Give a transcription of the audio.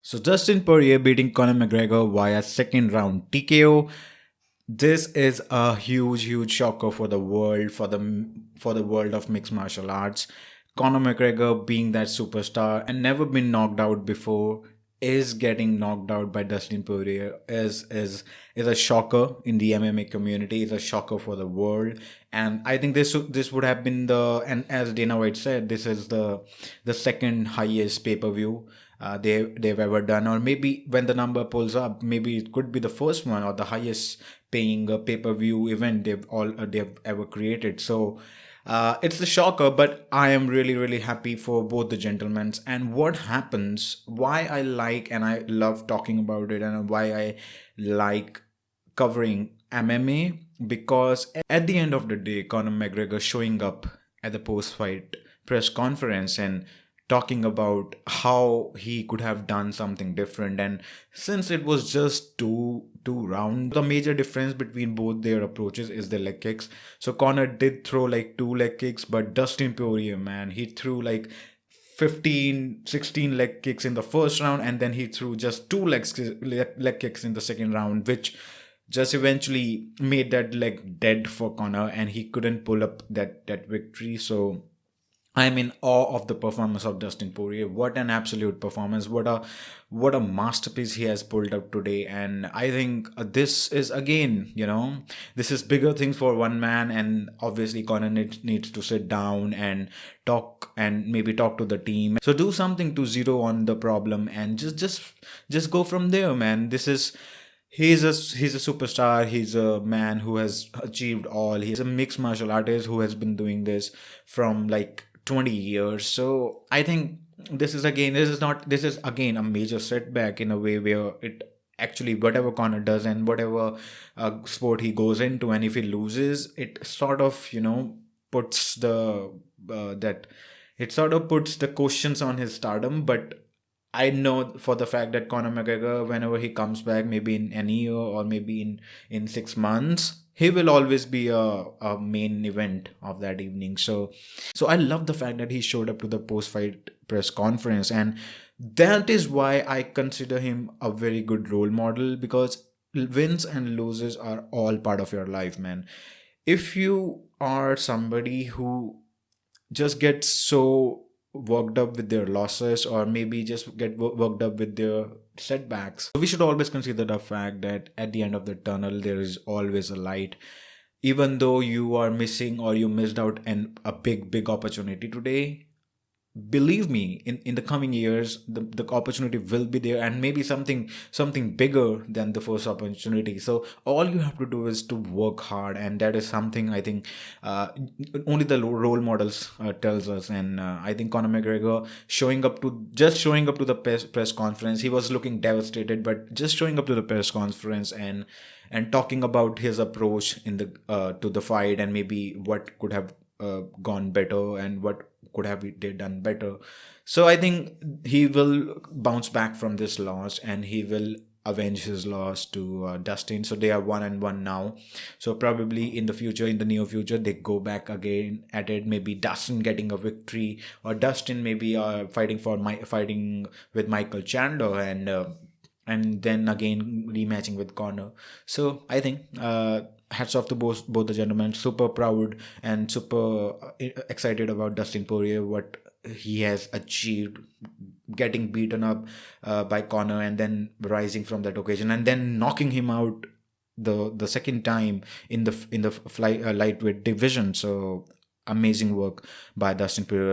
So Dustin Poirier beating Conor McGregor via second round TKO. This is a huge shocker for the world, for the world of mixed martial arts. Conor McGregor, being that superstar and never been knocked out before, is getting knocked out by Dustin Poirier is a shocker in the MMA community. Is a shocker for the world, and I think this would have been the, and as Dana White said, this is the second highest pay per view they've ever done, or maybe when the number pulls up, maybe it could be the first one or the highest paying pay per view event they've ever created. So it's a shocker, but I am really happy for both the gentlemen. And what happens, why I like and I love talking about it, and why I like covering MMA, because at the end of the day, Conor McGregor showing up at the post fight press conference and talking about how he could have done something different. And since it was just two rounds, the major difference between both their approaches is the leg kicks. So Conor did throw like two leg kicks, but Dustin Poirier, man, he threw like 15, 16 leg kicks in the first round, and then he threw just two leg kicks in the second round, which just eventually made that leg dead for Conor, and he couldn't pull up that victory. So I'm in awe of the performance of Dustin Poirier. What an absolute performance! What a masterpiece he has pulled up today. And I think this is again, this is bigger things for one man. And obviously, Conor needs to sit down and talk, and maybe talk to the team. So do something to zero on the problem and just go from there, man. He's a superstar. He's a man who has achieved all. He's a mixed martial artist who has been doing this from like 20 years. So I think this is again a major setback in a way, where it actually, whatever Connor does and whatever sport he goes into, and if he loses, it sort of puts the that it sort of puts the questions on his stardom. But I know for the fact that Conor McGregor, whenever he comes back, maybe in any year or maybe in 6 months, he will always be a main event of that evening. So I love the fact that he showed up to the post fight press conference, and that is why I consider him a very good role model, because wins and losses are all part of your life, man. If you are somebody who just get so worked up with their losses, or maybe just get worked up with their setbacks, we should always consider the fact that at the end of the tunnel there is always a light. Even though you are missing, or you missed out on a big opportunity today, believe me, in the coming years, the opportunity will be there, and maybe something bigger than the first opportunity. So all you have to do is to work hard, and that is something I think only the role models tells us. And I think Conor McGregor showing up to the press conference, he was looking devastated, but just showing up to the press conference and talking about his approach in the to the fight, and maybe what could have gone better, and what could have they done better. So I think he will bounce back from this loss, and he will avenge his loss to Dustin. So they are 1-1 now. So probably in the future, in the near future, they go back again at it. Maybe Dustin getting a victory, or Dustin maybe fighting with Michael Chandler, and then again rematching with Connor. So I think hats off to both the gentlemen. Super proud and super excited about Dustin Poirier, what he has achieved, getting beaten up by Connor, and then rising from that occasion, and then knocking him out the second time in the lightweight division. So amazing work by Dustin Poirier.